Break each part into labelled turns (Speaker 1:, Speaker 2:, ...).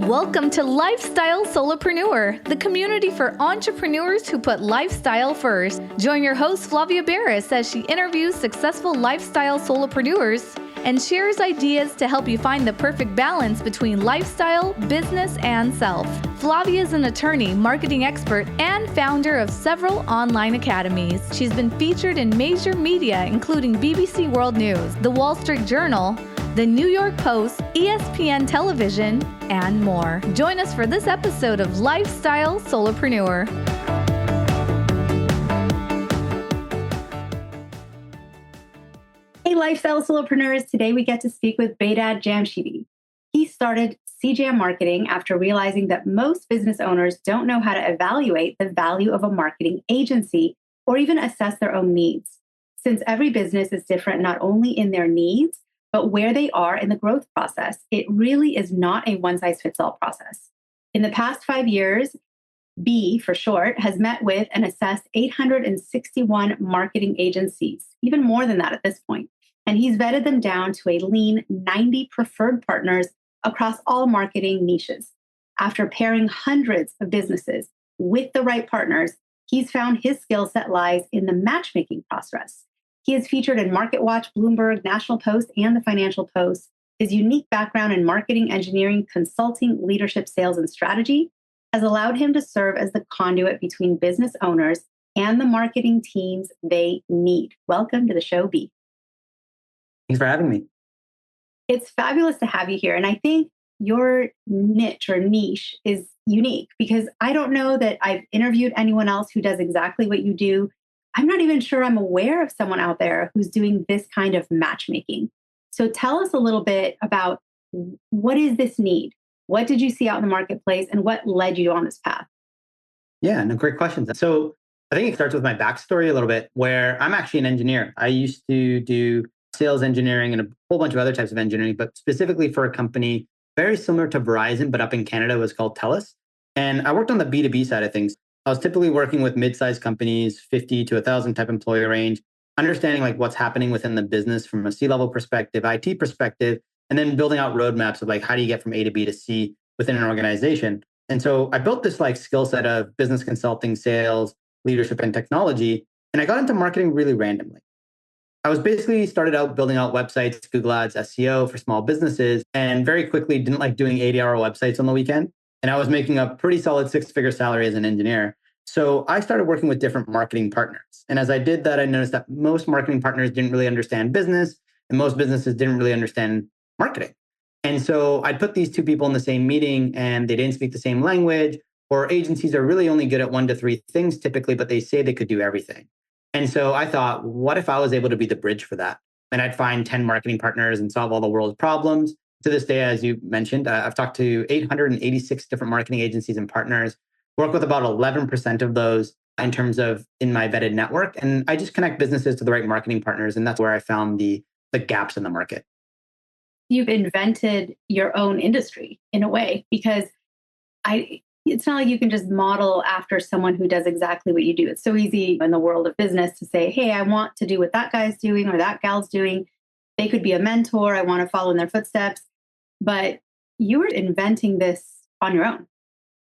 Speaker 1: Welcome to Lifestyle Solopreneur, the community for entrepreneurs who put lifestyle first. Join your host, Flavia Barris, as she interviews successful lifestyle solopreneurs and shares ideas to help you find the perfect balance between lifestyle, business, and self. Flavia is an attorney, marketing expert, and founder of several online academies. She's been featured in major media, including BBC World News, The Wall Street Journal, The New York Post, ESPN Television, and more. Join us for this episode of Lifestyle Solopreneur.
Speaker 2: Hey, Lifestyle Solopreneurs. Today we get to speak with Behdad Jamshidi. He started CJAM Marketing after realizing that most business owners don't know how to evaluate the value of a marketing agency or even assess their own needs. Since every business is different not only in their needs, but where they are in the growth process, it really is not a one-size-fits-all process. In the past 5 years, B, for short, has met with and assessed 861 marketing agencies, even more than that at this point. And he's vetted them down to a lean 90 preferred partners across all marketing niches. After pairing hundreds of businesses with the right partners, he's found his skill set lies in the matchmaking process. He is featured in MarketWatch, Bloomberg, National Post, and the Financial Post. His unique background in marketing, engineering, consulting, leadership, sales, and strategy has allowed him to serve as the conduit between business owners and the marketing teams they need. Welcome to the show, B.
Speaker 3: Thanks for having me.
Speaker 2: It's fabulous to have you here. And I think your niche or niche is unique because I don't know that I've interviewed anyone else who does exactly what you do. I'm not even sure I'm aware of someone out there who's doing this kind of matchmaking. So tell us a little bit about what is this need? What did you see out in the marketplace and what led you on this path?
Speaker 3: Yeah, no, great questions. So I think it starts with my backstory a little bit, where I'm actually an engineer. I used to do sales engineering and a whole bunch of other types of engineering, but specifically for a company very similar to Verizon, but up in Canada, it was called TELUS. And I worked on the B2B side of things. I was typically working with mid-sized companies, 50 to 1,000 type employee range, understanding like what's happening within the business from a C-level perspective, IT perspective, and then building out roadmaps of like, how do you get from A to B to C within an organization? And so I built this like skill set of business consulting, sales, leadership, and technology. And I got into marketing really randomly. I was basically started out building out websites, Google Ads, SEO for small businesses, and very quickly didn't like doing 80-hour websites on the weekend. And I was making a pretty solid six-figure salary as an engineer. So I started working with different marketing partners. And as I did that, I noticed that most marketing partners didn't really understand business, and most businesses didn't really understand marketing. And so I'd put these two people in the same meeting and they didn't speak the same language, or agencies are really only good at 1 to 3 things typically, but they say they could do everything. And so I thought, what if I was able to be the bridge for that? And I'd find 10 marketing partners and solve all the world's problems. To this day, as you mentioned, I've talked to 886 different marketing agencies and partners, work with about 11% of those in terms of in my vetted network. And I just connect businesses to the right marketing partners. And that's where I found the gaps in the market.
Speaker 2: You've invented your own industry in a way, because it's not like you can just model after someone who does exactly what you do. It's so easy in the world of business to say, hey, I want to do what that guy's doing or that gal's doing. They could be a mentor. I want to follow in their footsteps. But you were inventing this on your own.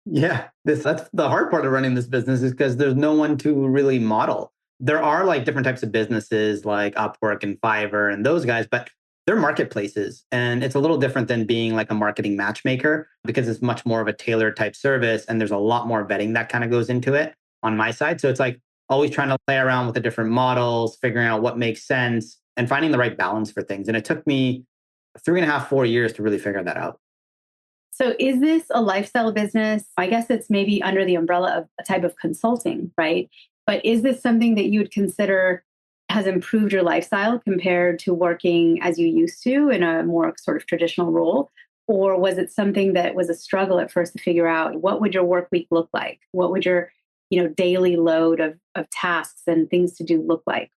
Speaker 3: Yeah, that's the hard part of running this business is because there's no one to really model. There are like different types of businesses like Upwork and Fiverr and those guys, but they're marketplaces. And it's a little different than being like a marketing matchmaker because it's much more of a tailored type service. And there's a lot more vetting that kind of goes into it on my side. So it's like always trying to play around with the different models, figuring out what makes sense and finding the right balance for things. And it took me 3.5, 4 years to really figure that out.
Speaker 2: So is this a lifestyle business? I guess it's maybe under the umbrella of a type of consulting, right? But is this something that you would consider has improved your lifestyle compared to working as you used to in a more sort of traditional role? Or was it something that was a struggle at first to figure out what would your work week look like? What would your daily load of tasks and things to do look like?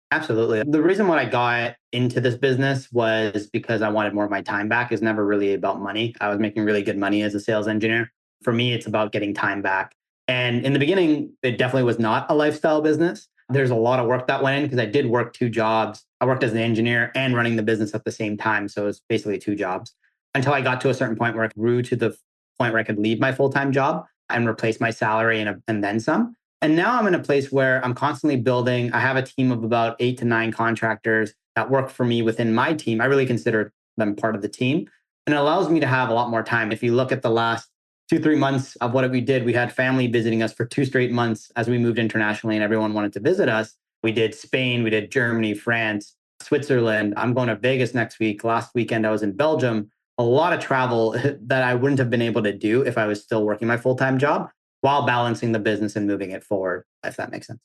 Speaker 3: Absolutely. The reason why I got into this business was because I wanted more of my time back. It's never really about money. I was making really good money as a sales engineer. For me, it's about getting time back. And in the beginning, it definitely was not a lifestyle business. There's a lot of work that went in because I did work 2 jobs. I worked as an engineer and running the business at the same time. So it was basically 2 jobs until I got to a certain point where it grew to the point where I could leave my full-time job and replace my salary and then some. And now I'm in a place where I'm constantly building. I have a team of about 8 to 9 contractors that work for me within my team. I really consider them part of the team. And it allows me to have a lot more time. If you look at the last 2, 3 months of what we did, we had family visiting us for 2 straight months as we moved internationally and everyone wanted to visit us. We did Spain, we did Germany, France, Switzerland. I'm going to Vegas next week. Last weekend, I was in Belgium. A lot of travel that I wouldn't have been able to do if I was still working my full-time job while balancing the business and moving it forward, if that makes sense.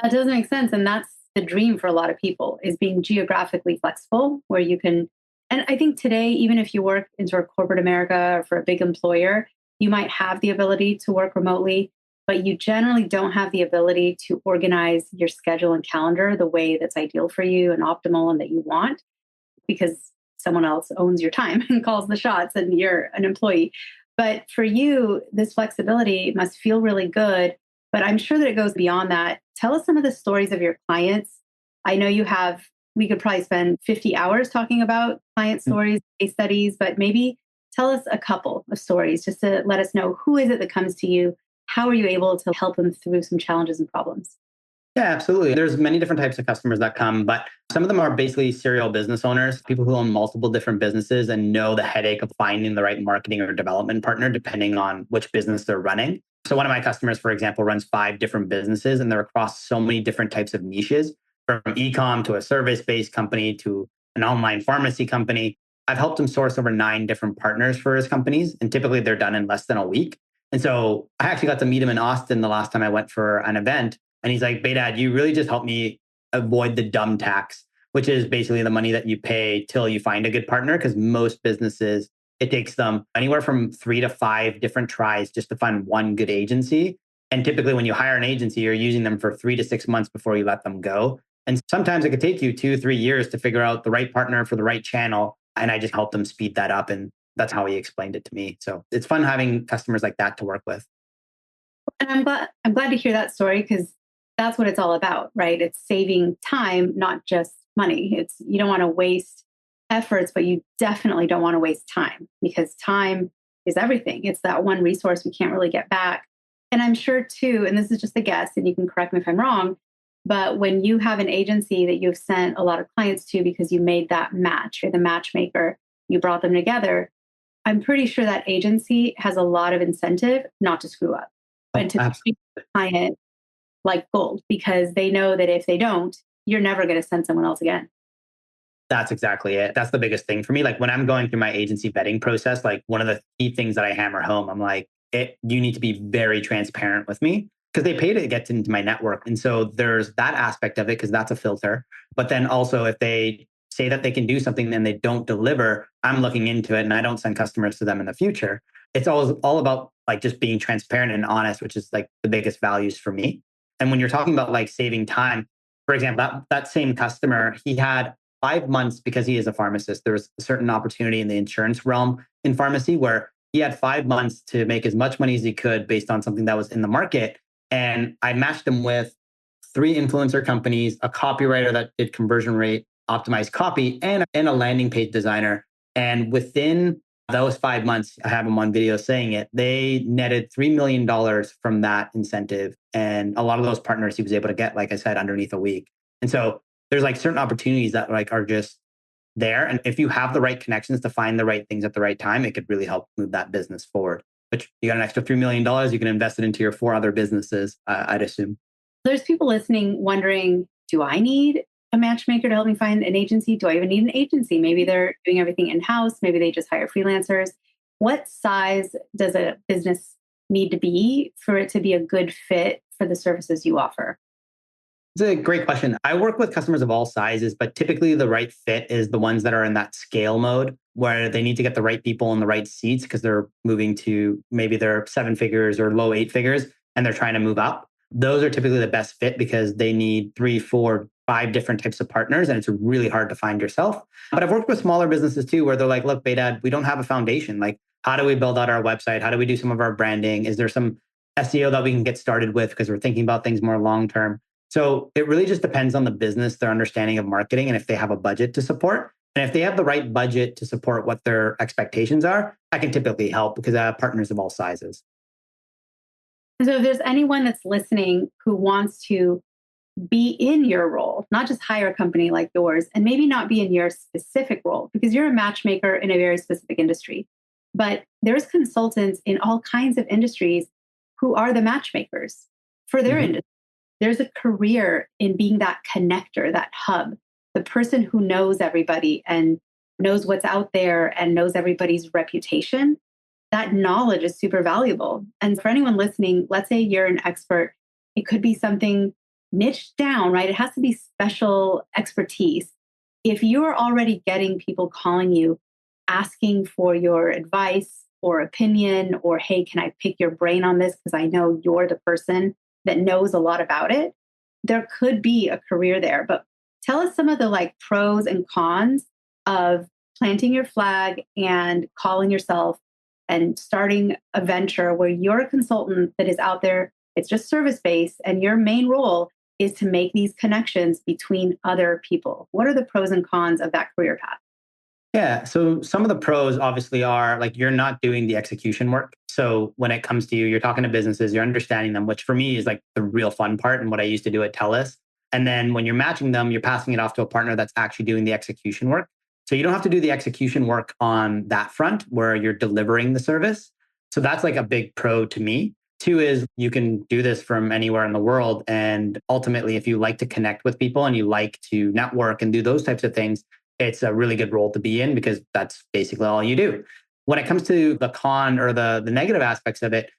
Speaker 2: That does make sense. And that's the dream for a lot of people is being geographically flexible where you can. And I think today, even if you work in sort of corporate America or for a big employer, you might have the ability to work remotely, but you generally don't have the ability to organize your schedule and calendar the way that's ideal for you and optimal and that you want because someone else owns your time and calls the shots and you're an employee. But for you, this flexibility must feel really good. But I'm sure that it goes beyond that. Tell us some of the stories of your clients. I know we could probably spend 50 hours talking about client stories, case studies, but maybe tell us a couple of stories just to let us know who is it that comes to you? How are you able to help them through some challenges and problems?
Speaker 3: Yeah, absolutely. There's many different types of customers that come, but some of them are basically serial business owners, people who own multiple different businesses and know the headache of finding the right marketing or development partner depending on which business they're running. So one of my customers, for example, runs 5 different businesses and they're across so many different types of niches, from e-com to a service-based company to an online pharmacy company. I've helped him source over 9 different partners for his companies, and typically they're done in less than a week. And so I actually got to meet him in Austin the last time I went for an event. And he's like, Behdad, you really just helped me avoid the dumb tax, which is basically the money that you pay till you find a good partner. Because most businesses, it takes them anywhere from 3 to 5 different tries just to find one good agency. And typically when you hire an agency, you're using them for 3 to 6 months before you let them go. And sometimes it could take you 2, 3 years to figure out the right partner for the right channel. And I just helped them speed that up. And that's how he explained it to me. So it's fun having customers like that to work with.
Speaker 2: And I'm glad to hear that story because that's what it's all about, right? It's saving time, not just money. You don't want to waste efforts, but you definitely don't want to waste time because time is everything. It's that one resource we can't really get back. And I'm sure too, and this is just a guess, and you can correct me if I'm wrong, but when you have an agency that you've sent a lot of clients to because you made that match, you're the matchmaker, you brought them together, I'm pretty sure that agency has a lot of incentive not to screw up and to treat the client like gold because they know that if they don't, you're never going to send someone else again.
Speaker 3: That's exactly it. That's the biggest thing for me. Like when I'm going through my agency vetting process, like one of the key things that I hammer home, I'm like, you need to be very transparent with me because they pay to get into my network. And so there's that aspect of it because that's a filter. But then also if they say that they can do something and they don't deliver, I'm looking into it and I don't send customers to them in the future. It's always all about like just being transparent and honest, which is like the biggest values for me. And when you're talking about like saving time, for example, that same customer, he had 5 months because he is a pharmacist. There was a certain opportunity in the insurance realm in pharmacy where he had 5 months to make as much money as he could based on something that was in the market. And I matched him with 3 influencer companies, a copywriter that did conversion rate optimized copy, and a landing page designer. And within those 5 months, I have him on video saying it, they netted $3 million from that incentive. And a lot of those partners he was able to get, like I said, underneath a week. And so there's like certain opportunities that like are just there. And if you have the right connections to find the right things at the right time, it could really help move that business forward. But you got an extra $3 million, you can invest it into your 4 other businesses, I'd assume.
Speaker 2: There's people listening wondering, do I need a matchmaker to help me find an agency? Do I even need an agency? Maybe they're doing everything in-house. Maybe they just hire freelancers. What size does a business need to be for it to be a good fit for the services you offer?
Speaker 3: It's a great question. I work with customers of all sizes, but typically the right fit is the ones that are in that scale mode where they need to get the right people in the right seats because they're moving to maybe they're 7 figures or low 8 figures and they're trying to move up. Those are typically the best fit because they need 3, 4, 5 different types of partners and it's really hard to find yourself. But I've worked with smaller businesses too where they're like, look, Behdad, we don't have a foundation. Like, how do we build out our website? How do we do some of our branding? Is there some SEO that we can get started with because we're thinking about things more long term? So it really just depends on the business, their understanding of marketing, and if they have a budget to support. And if they have the right budget to support what their expectations are, I can typically help because I have partners of all sizes.
Speaker 2: So if there's anyone that's listening who wants to be in your role, not just hire a company like yours, and maybe not be in your specific role, because you're a matchmaker in a very specific industry. But there's consultants in all kinds of industries who are the matchmakers for their industry. There's a career in being that connector, that hub, the person who knows everybody and knows what's out there and knows everybody's reputation. That knowledge is super valuable. And for anyone listening, let's say you're an expert, it could be something niche down, right? It has to be special expertise. If you're already getting people calling you, asking for your advice or opinion, or hey, can I pick your brain on this because I know you're the person that knows a lot about it, there could be a career there. But tell us some of the like pros and cons of planting your flag and calling yourself and starting a venture where you're a consultant that is out there. It's just service-based, and your main role is to make these connections between other people. What are the pros and cons of that career path?
Speaker 3: Yeah. So some of the pros obviously are like you're not doing the execution work. So when it comes to you, you're talking to businesses, you're understanding them, which for me is like the real fun part and what I used to do at TELUS. And then when you're matching them, you're passing it off to a partner that's actually doing the execution work. So you don't have to do the execution work on that front where you're delivering the service. So that's like a big pro to me. Two is you can do this from anywhere in the world. And ultimately, if you like to connect with people and you like to network and do those types of things, it's a really good role to be in because that's basically all you do. When it comes to the con or the negative aspects of it,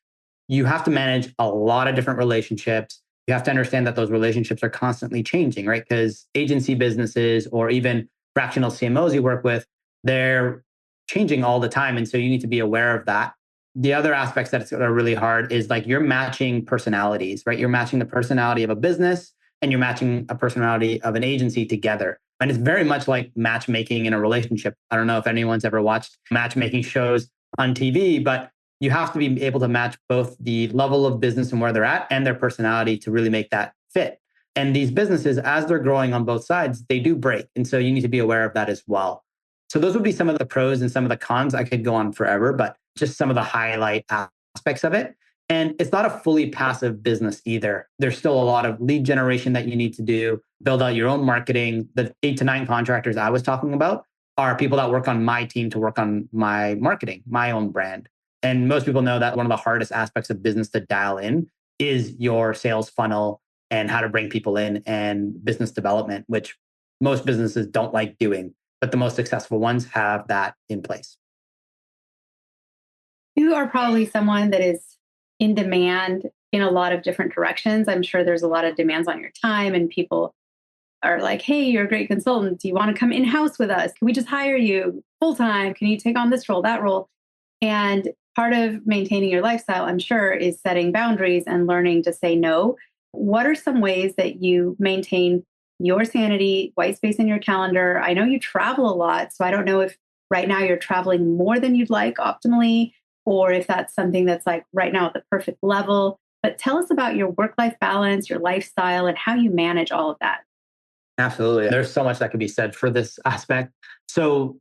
Speaker 3: you have to manage a lot of different relationships. You have to understand that those relationships are constantly changing, right? Because agency businesses or even fractional CMOs you work with, they're changing all the time. And so you need to be aware of that. The other aspects that are really hard is like you're matching personalities, right? You're matching the personality of a business and you're matching a personality of an agency together. And it's very much like matchmaking in a relationship. I don't know if anyone's ever watched matchmaking shows on TV, but you have to be able to match both the level of business and where they're at and their personality to really make that fit. And these businesses, as they're growing on both sides, they do break. And so you need to be aware of that as well. So those would be some of the pros and some of the cons. I could go on forever, but just some of the highlight aspects of it. And it's not a fully passive business either. There's still a lot of lead generation that you need to do, build out your own marketing. The 8 to 9 contractors I was talking about are people that work on my team to work on my marketing, my own brand. And most people know that one of the hardest aspects of business to dial in is your sales funnel and how to bring people in and business development, which most businesses don't like doing, but the most successful ones have that in place.
Speaker 2: You are probably someone that is in demand in a lot of different directions. I'm sure there's a lot of demands on your time, and people are like, hey, you're a great consultant. Do you want to come in-house with us? Can we just hire you full-time? Can you take on this role, that role? And part of maintaining your lifestyle, I'm sure, is setting boundaries and learning to say no. What are some ways that you maintain your sanity, white space in your calendar? I know you travel a lot, so I don't know if right now you're traveling more than you'd like optimally, or if that's something that's like right now at the perfect level. But tell us about your work-life balance, your lifestyle, and how you manage all of that.
Speaker 3: Absolutely. There's so much that could be said for this aspect. So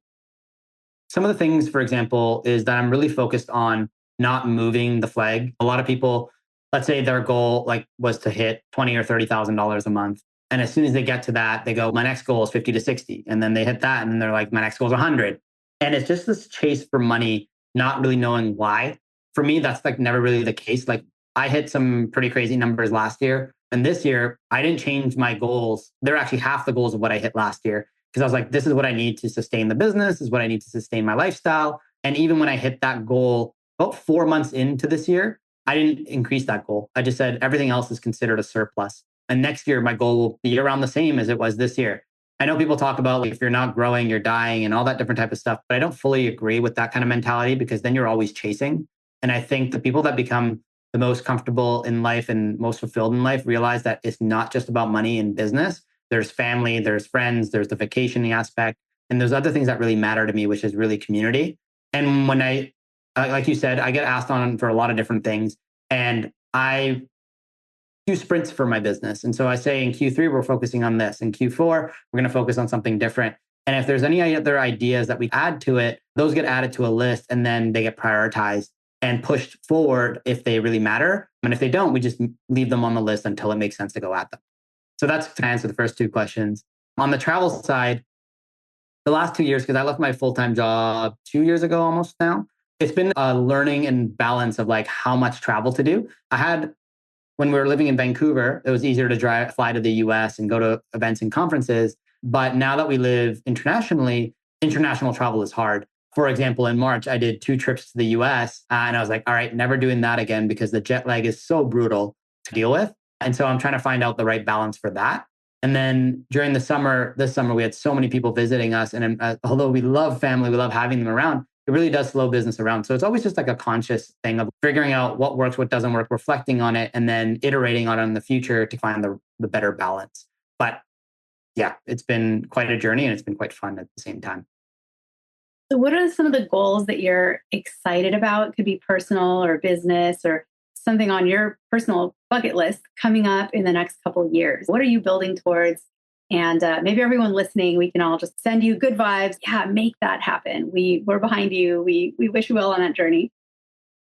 Speaker 3: some of the things, for example, is that I'm really focused on not moving the flag. A lot of people, let's say their goal like was to hit $20,000 or $30,000 a month. And as soon as they get to that, they go, my next goal is 50 to 60. And then they hit that. And then they're like, my next goal is 100. And it's just this chase for money, not really knowing why. For me, that's like never really the case. Like I hit some pretty crazy numbers last year. And this year, I didn't change my goals. They're actually half the goals of what I hit last year. Because I was like, this is what I need to sustain the business. This is what I need to sustain my lifestyle. And even when I hit that goal about 4 months into this year, I didn't increase that goal. I just said everything else is considered a surplus. And next year, my goal will be around the same as it was this year. I know people talk about like, if you're not growing, you're dying and all that different type of stuff. But I don't fully agree with that kind of mentality because then you're always chasing. And I think the people that become the most comfortable in life and most fulfilled in life realize that it's not just about money and business. There's family, there's friends, there's the vacationing aspect, and there's other things that really matter to me, which is really community. And when like you said, I get asked on for a lot of different things, and I do sprints for my business. And so I say in Q3, we're focusing on this. In Q4, we're going to focus on something different. And if there's any other ideas that we add to it, those get added to a list and then they get prioritized and pushed forward if they really matter. And if they don't, we just leave them on the list until it makes sense to go at them. So that's to answer the first two questions. On the travel side, the last 2 years, because I left my full-time job 2 years ago almost now, it's been a learning and balance of like how much travel to do. When we were living in Vancouver, it was easier to fly to the US and go to events and conferences. But now that we live internationally, international travel is hard. For example, in March, I did 2 trips to the US and I was like, all right, never doing that again because the jet lag is so brutal to deal with. And so I'm trying to find out the right balance for that. And then during this summer, we had so many people visiting us. And although we love family, we love having them around, it really does slow business around. So it's always just like a conscious thing of figuring out what works, what doesn't work, reflecting on it, and then iterating on it in the future to find the better balance. But yeah, it's been quite a journey and it's been quite fun at the same time.
Speaker 2: So what are some of the goals that you're excited about? It could be personal or business or something on your personal bucket list coming up in the next couple of years. What are you building towards? And maybe everyone listening, we can all just send you good vibes. Yeah, make that happen. We're behind you. We wish you well on that journey.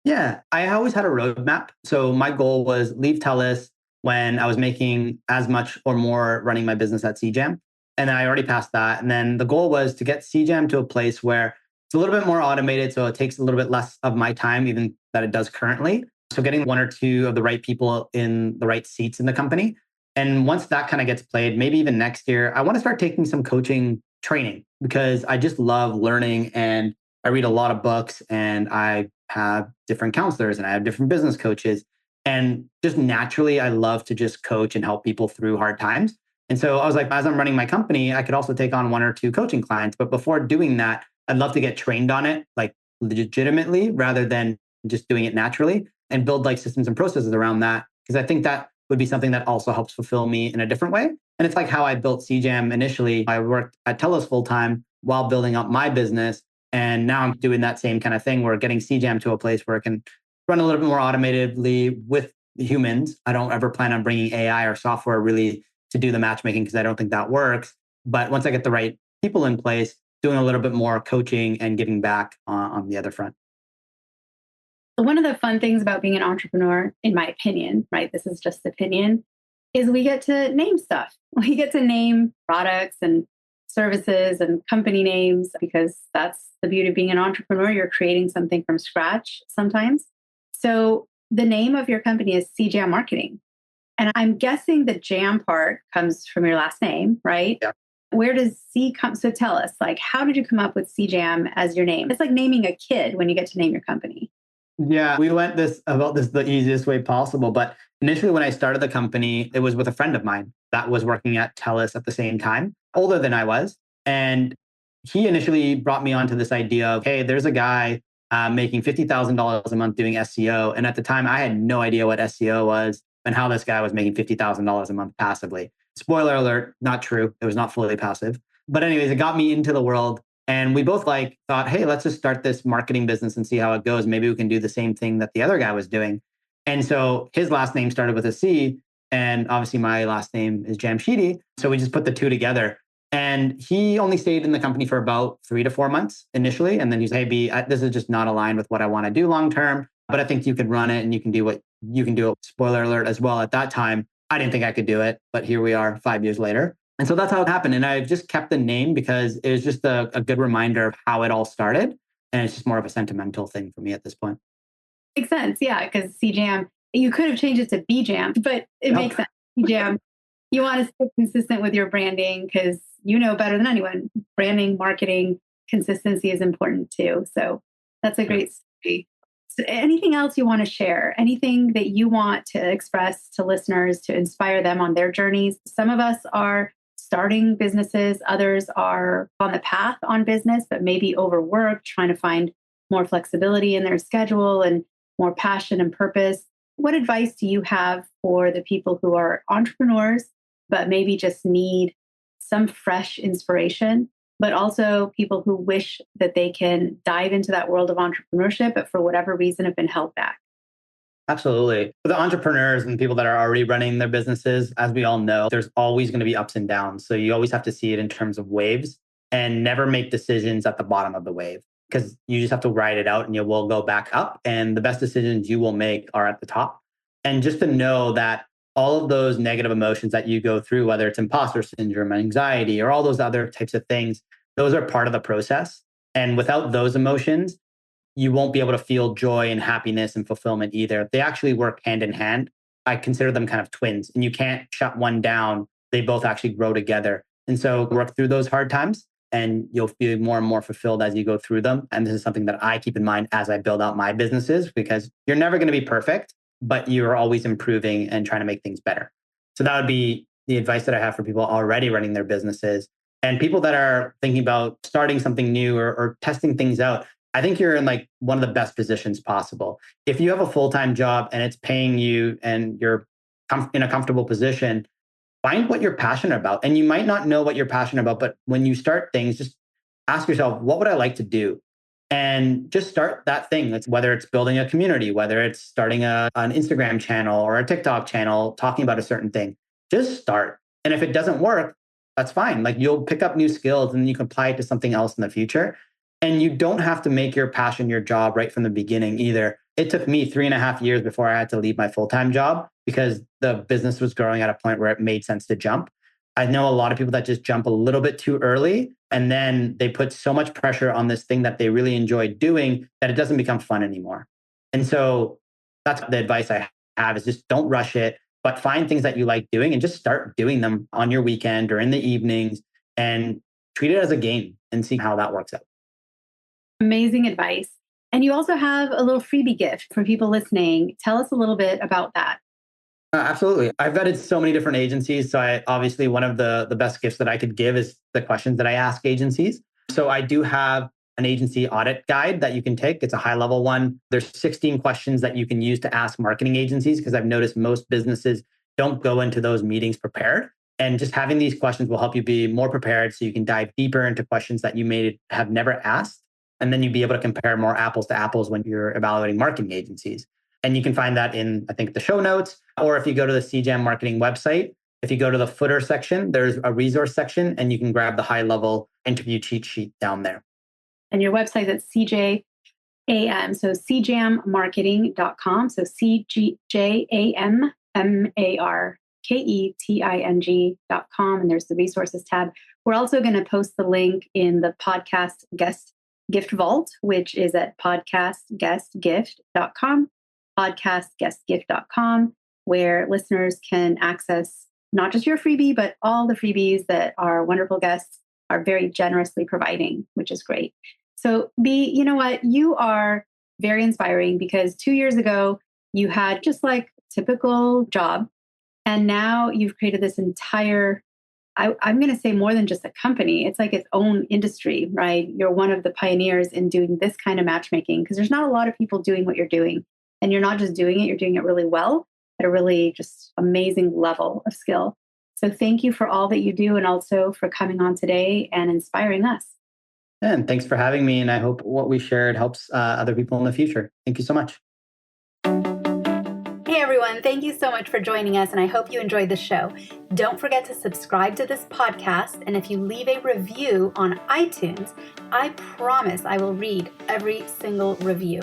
Speaker 3: Yeah, I always had a roadmap. So my goal was leave TELUS when I was making as much or more running my business at CJAM. And then I already passed that. And then the goal was to get CJAM to a place where it's a little bit more automated. So it takes a little bit less of my time, even that it does currently. So getting 1 or 2 of the right people in the right seats in the company. And once that kind of gets played, maybe even next year, I want to start taking some coaching training because I just love learning and I read a lot of books and I have different counselors and I have different business coaches. And just naturally, I love to just coach and help people through hard times. And so I was like, as I'm running my company, I could also take on 1 or 2 coaching clients. But before doing that, I'd love to get trained on it, like legitimately, rather than just doing it naturally and build like systems and processes around that. Because I think that would be something that also helps fulfill me in a different way. And it's like how I built CJAM initially. I worked at TELUS full time while building up my business. And now I'm doing that same kind of thing where getting CJAM to a place where it can run a little bit more automatedly with humans. I don't ever plan on bringing AI or software really to do the matchmaking because I don't think that works. But once I get the right people in place, doing a little bit more coaching and giving back on the other front.
Speaker 2: One of the fun things about being an entrepreneur, in my opinion, right? This is just opinion, is we get to name stuff. We get to name products and services and company names because that's the beauty of being an entrepreneur. You're creating something from scratch sometimes. So the name of your company is CJAM Marketing. And I'm guessing the jam part comes from your last name, right?
Speaker 3: Yeah.
Speaker 2: Where does C come? So tell us, like, how did you come up with CJAM as your name? It's like naming a kid when you get to name your company.
Speaker 3: Yeah, we went about this the easiest way possible. But initially, when I started the company, it was with a friend of mine that was working at TELUS at the same time, older than I was. And he initially brought me onto this idea of, hey, there's a guy making $50,000 a month doing SEO. And at the time, I had no idea what SEO was and how this guy was making $50,000 a month passively. Spoiler alert, not true. It was not fully passive. But anyways, it got me into the world. And we both thought, hey, let's just start this marketing business and see how it goes. Maybe we can do the same thing that the other guy was doing. And so his last name started with a C. And obviously my last name is Jamshidi. So we just put the two together. And he only stayed in the company for about 3 to 4 months initially. And then he's, hey, B, this is just not aligned with what I want to do long term. But I think you could run it and you can do what you can do. Spoiler alert as well. At that time, I didn't think I could do it. But here we are 5 years later. And so that's how it happened. And I just kept the name because it was just a good reminder of how it all started. And it's just more of a sentimental thing for me at this point.
Speaker 2: Makes sense. Yeah. Because CJAM, you could have changed it to BJAM, but it makes sense. CJAM, you want to stay consistent with your branding because you know better than anyone. Branding, marketing, consistency is important too. So that's a great story. So anything else you want to share? Anything that you want to express to listeners to inspire them on their journeys? Some of us are starting businesses. Others are on the path on business, but maybe overworked, trying to find more flexibility in their schedule and more passion and purpose. What advice do you have for the people who are entrepreneurs, but maybe just need some fresh inspiration, but also people who wish that they can dive into that world of entrepreneurship, but for whatever reason have been held back?
Speaker 3: Absolutely. For the entrepreneurs and people that are already running their businesses, as we all know, there's always going to be ups and downs. So you always have to see it in terms of waves. and never make decisions at the bottom of the wave, because you just have to ride it out and you will go back up. And the best decisions you will make are at the top. And just to know that all of those negative emotions that you go through, whether it's imposter syndrome, anxiety, or all those other types of things, those are part of the process. And without those emotions, you won't be able to feel joy and happiness and fulfillment either. They actually work hand in hand. I consider them kind of twins, and you can't shut one down. They both actually grow together. And so work through those hard times and you'll feel more and more fulfilled as you go through them. And this is something that I keep in mind as I build out my businesses, because you're never going to be perfect, but you're always improving and trying to make things better. So that would be the advice that I have for people already running their businesses, and people that are thinking about starting something new or testing things out. I think you're in like one of the best positions possible. If you have a full-time job and it's paying you and you're in a comfortable position, find what you're passionate about. And you might not know what you're passionate about, but when you start things, just ask yourself, what would I like to do? And just start that thing. That's whether it's building a community, whether it's starting an Instagram channel or a TikTok channel, talking about a certain thing. Just start. And if it doesn't work, that's fine. Like, you'll pick up new skills and you can apply it to something else in the future. And you don't have to make your passion your job right from the beginning either. It took me 3.5 years before I had to leave my full-time job because the business was growing at a point where it made sense to jump. I know a lot of people that just jump a little bit too early, and then they put so much pressure on this thing that they really enjoy doing that it doesn't become fun anymore. And so that's the advice I have, is just don't rush it, but find things that you like doing and just start doing them on your weekend or in the evenings, and treat it as a game and see how that works out.
Speaker 2: Amazing advice. And you also have a little freebie gift for people listening. Tell us a little bit about that.
Speaker 3: Absolutely. I've vetted so many different agencies. So obviously one of the best gifts that I could give is the questions that I ask agencies. So I do have an agency audit guide that you can take. It's a high level one. There's 16 questions that you can use to ask marketing agencies, because I've noticed most businesses don't go into those meetings prepared. And just having these questions will help you be more prepared so you can dive deeper into questions that you may have never asked. And then you'd be able to compare more apples to apples when you're evaluating marketing agencies. And you can find that in, I think, the show notes, or if you go to the CJAM Marketing website, if you go to the footer section, there's a resource section and you can grab the high level interview cheat sheet down there.
Speaker 2: And your website is CJAM, so CJAMmarketing.com. So CJAMmarketing.com. And there's the resources tab. We're also going to post the link in the podcast guest gift vault, which is at podcastguestgift.com, podcastguestgift.com, where listeners can access not just your freebie, but all the freebies that our wonderful guests are very generously providing, which is great. So you know what? You are very inspiring, because 2 years ago, you had just like typical job. And now you've created this entire, I'm going to say more than just a company. It's like its own industry, right? You're one of the pioneers in doing this kind of matchmaking, because there's not a lot of people doing what you're doing. And you're not just doing it, you're doing it really well at a really just amazing level of skill. So thank you for all that you do, and also for coming on today and inspiring us.
Speaker 3: And thanks for having me. And I hope what we shared helps other people in the future. Thank you so much.
Speaker 2: Hey everyone, thank you so much for joining us, and I hope you enjoyed the show. Don't forget to subscribe to this podcast, and if you leave a review on iTunes, I promise I will read every single review.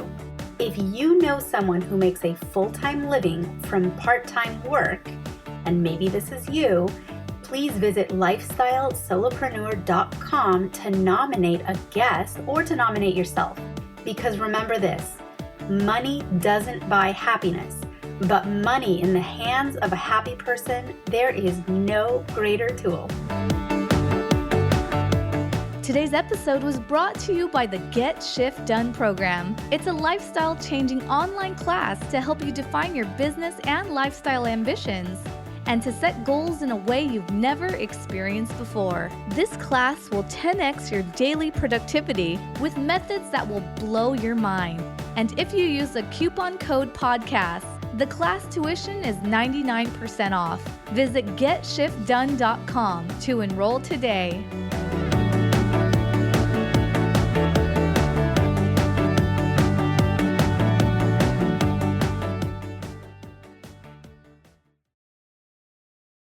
Speaker 2: If you know someone who makes a full-time living from part-time work, and maybe this is you, please visit lifestylesolopreneur.com to nominate a guest or to nominate yourself. Because remember this, money doesn't buy happiness, but money in the hands of a happy person, there is no greater tool.
Speaker 1: Today's episode was brought to you by the Get Shift Done program. It's a lifestyle-changing online class to help you define your business and lifestyle ambitions, and to set goals in a way you've never experienced before. This class will 10x your daily productivity with methods that will blow your mind. And if you use the coupon code podcast, the class tuition is 99% off. Visit GetShiftDone.com to enroll today.